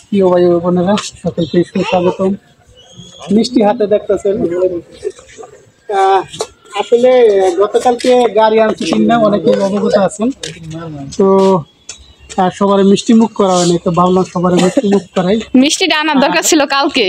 প্রিয় ভাই বোনেরা, সকলকে সুস্বাগতম। মিষ্টি হাতে দেখতেছেন। আসলে গতকালকে গাড়ি আনছি কিনা অনেকেই অবগত আছেন, তো সবার মিষ্টি মুখ করা হয়নি, তো ভাবলাম সবার মিষ্টি মুখ করাই। মিষ্টিটা আনার দরকার ছিল কালকে।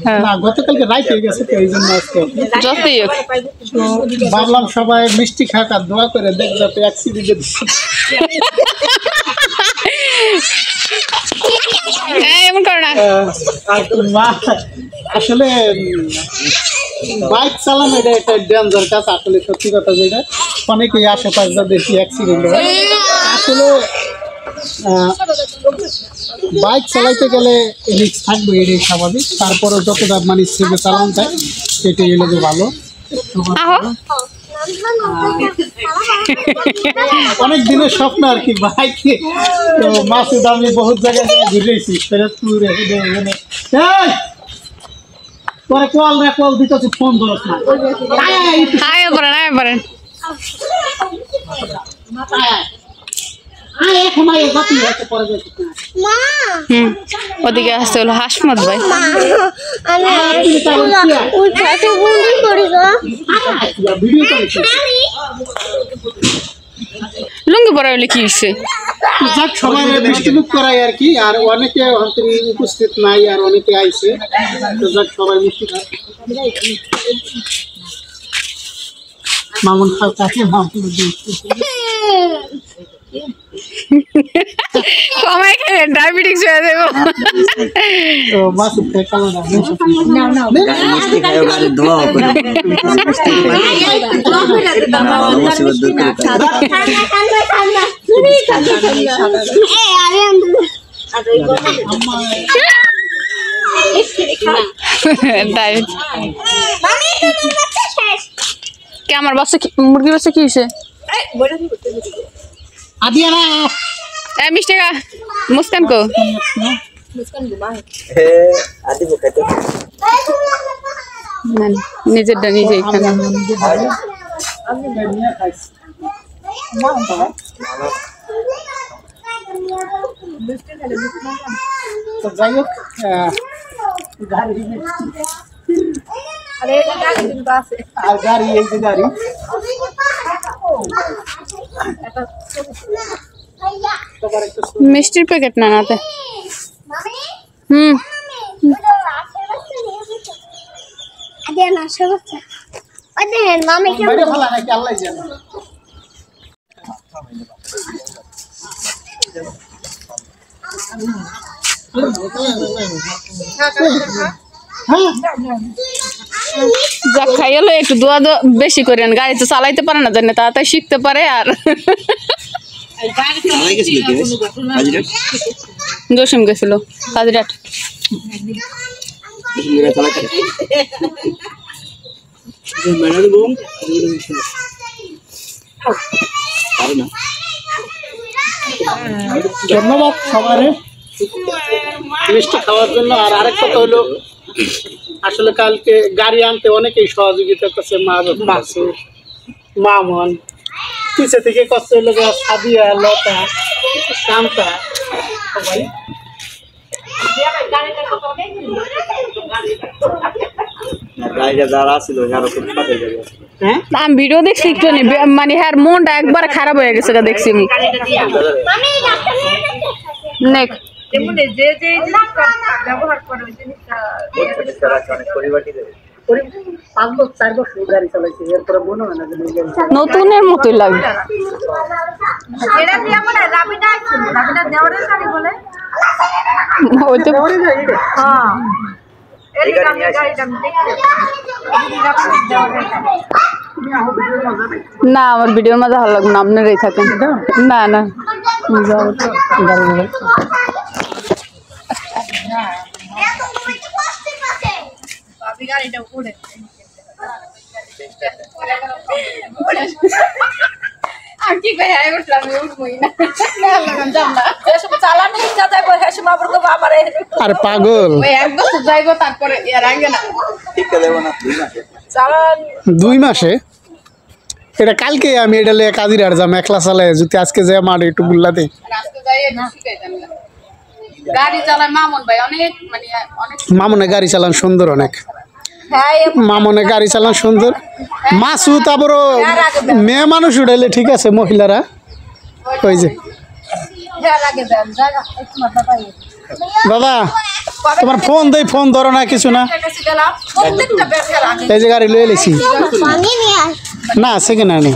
হ্যাঁ, গতকালকে রাইট হয়ে গেছে, তো এই জন্য আজকে যতই হোক ভাবলাম সবাই মিষ্টি খাক আর দোয়া করে দেখ যাতে অ্যাক্সিডেন্ট। এমন করো না। আসলে বাইক চালানো এটা একটা ডেঞ্জার কাজ। আসলে সত্যি কথা যেটা, অনেকেই আশেপাশে দেখি অ্যাক্সিডেন্ট হয়। আসলে বাইক চালাইতে গেলে রিস্ক থাকবে, এটাই স্বাভাবিক। তারপরে যতটা মানে সেভে চালানো যায় সেটাই হলো যে ভালো। অনেক দিনের স্বপ্ন আর কি বাইকে। তো মাসুদ আমি বহুত জায়গায় ঘুরেছি, ফেরতপুর তোরা কল না কল দিতেছি, ফোন ধরস না। ওদিকে আসতে হলো হাসমত ভাই। লুঙ্গি পরা হলে কি হচ্ছে? যাক, সবাই মিষ্টি মুখ করাই আর কি। আর অনেকে উপস্থিত নাই, আর অনেকে আইছে, তো যাক সবাই মিষ্টি খায়। মামুন খাও তাকে কমাই খেলে ডায়াবেটিস হয়ে যাবে। তো মাসুদ খাই কালো না মিষ্টি খায় গাড়ি ধোয়া করে মুসিবত দূর করে কে আমার বাচ্চা মুরগি বাচ্চা কি হয়েছে? মিষ্টি খা মুস্কান কো নিজেরটা নিজেই খানা। তো যাই হোক, আর গাড়ি এই যে গাড়ি মিষ্টির প্যাকেট না নাতে। যা খাইলো একটু দোয়া বেশি করেন, গাড়ি তো চালাইতে পারে না জানে, তাড়াতাড়ি শিখতে পারে। আর জসিম গেছিল কাজিরাট। ধন্যবাদ সবার মিষ্টি খাওয়ার জন্য। আর আরেক কথা হলো, আসলে কালকে গাড়ি আনতে অনেকেই সহযোগিতা করছে। মাসুদ, মামুন, পিছে থেকে কষ্ট হলো সাদিয়া, লতা, শান্তা, সবাই। আমি ভিডিও দেখছি একটু, মানে হ্যাঁ মনটা একবার খারাপ হয়ে গেছে দেখছি আমি। নতুনের মতোই লাগে। না আমার ভিডিওর মধ্যে ভালো লাগবে না, আপনারাই থাকেন। না না আর পাগল 2 মাসে এটা কালকে আমি এটা লিয়ে কাজিরার যাম একলা চালাই যদি আজকে যাই মাঠে একটু গুল্লা দেই আজকে যাই একটু শিখাই দেন গাড়ি চালায় মামুন ভাই অনেক মানে অনেক মামনে গাড়ি চালান সুন্দর অনেক মামনে গাড়ি চালান সুন্দর মাসুদ আবারও মেয়ে মানুষ উঠাইলে ঠিক আছে মহিলারা ওই যে দাদা তোমার ফোন দেই ফোন ধরো না কিছু না এই যে গাড়ি লয়ে লেছি না সেকেন্ড হ্যান্ড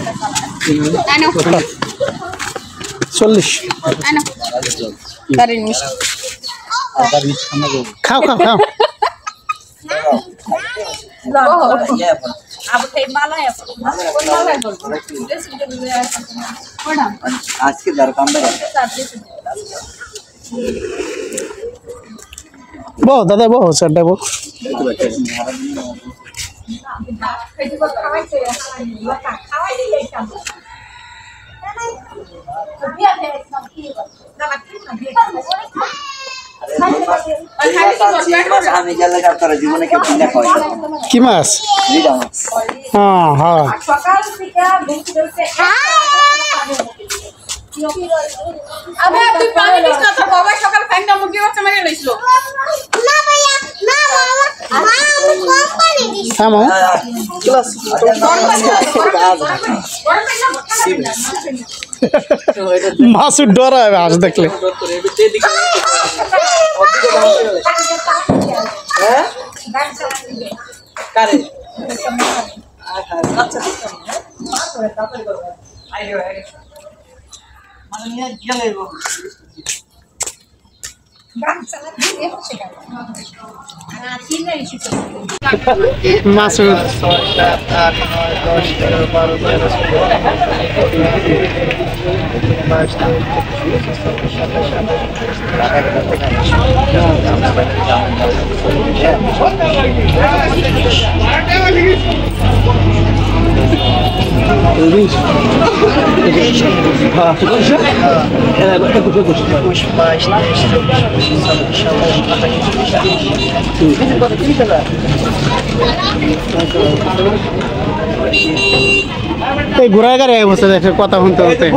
40 খাও খাও খাও আজকে দরকার বো দাদা বো স্যারটা বো আমি গেলে তারা জীবনে কেউ কিনা খাওয়াই কি মাছ লিডা মাছ হ্যাঁ হ্যাঁ আবে তুই পানি দিস না তোর বাবা সকাল ফ্যানটা মুখে বাচ্চা মেরে লইছিল না ভাইয়া না বাবা মা আমি কম পানি দিছি হ্যাঁ মা মাসুদ ডরায় আজ দেখলে মাসুদ এই ঘোড়া গাড়ি বসে দেখে কথা শুনতে শুনতে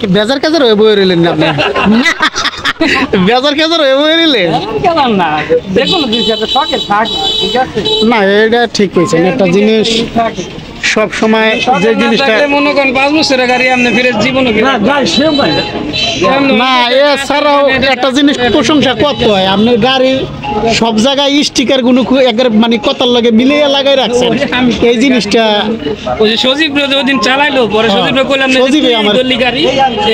কি বেজার কাজার হয়ে বই রইলেন না আপনি বেজার কাজার হয়ে বই রইলেন না এটা ঠিক কইছেন একটা জিনিস সব সময় যে জিনিসটা মনে করেন 5 বছরের গাড়ি আপনি ফিরে জীবনে না এছাড়াও একটা জিনিস প্রশংসা করতে হয় আপনার গাড়ি সব জায়গায় স্টিকার গুলো একবার মানে কতার লগে মিলিয়ে লাগাই রাখছেন এই জিনিসটা ওই যে সজীব ওই দিন চালাইলো পরে সজীব কইলাম না সজীবই আমার দলি গাড়ি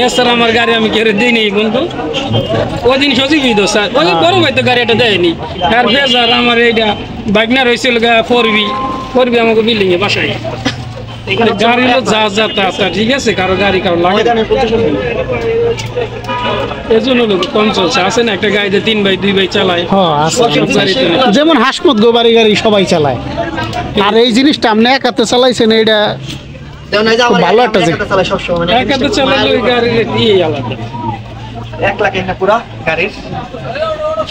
এছাড়া আমার গাড়ি আমি কেড়ে দিই নাই বন্ধু ওই দিন সজীবই দোষ ওই বড় ভাই তো গাড়িটা দেয়নি আর ফেজার আমার এইটা বাইকনার হয়েছিল 4B আমাকে বিল্ডিং এ বাসায় গাড়ি যা যা তা ঠিক আছে কারো গাড়ি কারো লাগে এই জন্য লোক কম চলছে আছে না একটা গাড়িতে 3 ভাই 2 ভাই চালায় যেমন হাসমত গোবারি গাড়ি সবাই চালায় আর এই জিনিসটা আপনি একাতে চালাইছেন এটা ভালো একটা একাতে চালালে ওই গাড়ির দিয়ে আলাদা 1 লাখ এখানে পুরা গাড়ির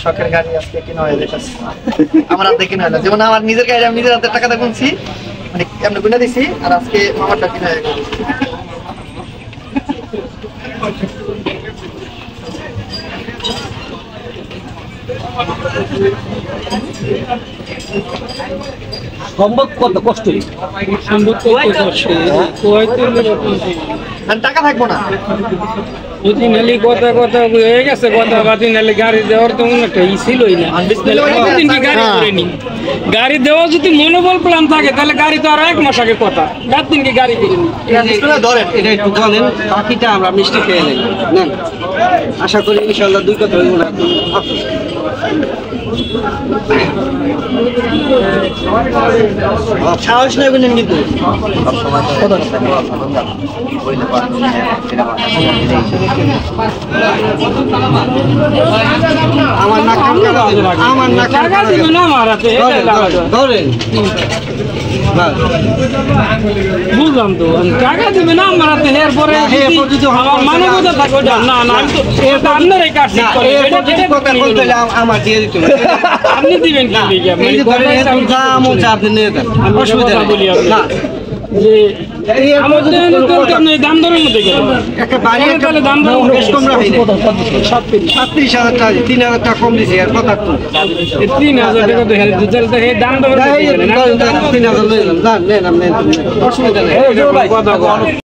শখের গাড়ি আজকে কিনা হয়ে যেতেছে আমার হাতে কিনা হলো যেমন আমার নিজের গাড়ি আমি নিজের হাতে টাকাটা গুনছি মানে এমনি গুনে দিছি আর আজকে মামারটা কিনা হয়ে গেল সম্ভব কত কষ্ট টাকা থাকবো না যদি নালি কথা হয়ে গেছে কথা বাতি নালি গাড়ি দেওয়ার তো একটা ই ছিলই না কতদিন কি গাড়ি করেনি গাড়ি দেওয়া যদি মনোবল প্ল্যান থাকে তাহলে গাড়ি তো আর 1 মাস আগে কথা দিন কি গাড়ি কিনি ধরেন এটা একটু বলেন বাকিটা আমরা মিষ্টি খেয়ে নেই নেন আশা করি ইনশাআল্লাহ 2 কথা হইব না সাহস নেই কিন্তু কিন্তু আমার নাক কান কাটা দিবে, আমার নাক কান টাকা কাটা দিবে দিবে। না আমার হাতে ধরেন বুঝলাম তো টাকা দিবে না আমার হাতে এরপরে না, এরপর যদি আমার মানবতা থাকবে ওটা না না আমি তো এটা আপনারাই কাটছি কথা বলতে হলে আমার দিয়ে দিতে হবে। আপনি দিবেন কি দিকে এই যে ধরেন এরকম যা মন চায় আপনি নিয়ে যান, অসুবিধা নেই। বলি আপনি না, যে এই এরপর আমাদের যদি কোনো কথা- আপনি দাম দরের মধ্যে গেল একটা বাড়ি আমার একটা তাহলে দাম দর বেশ কম রাখি না। 37,000 টাকা, 3,000 টাকা কম দিছি, আর কথা তো। 3,000 টাকা তো হেরে দিতে দাম দর এই যে 3,000 লয়ে যান, যান, নেন, আপনি, অসুবিধা নেই। কথা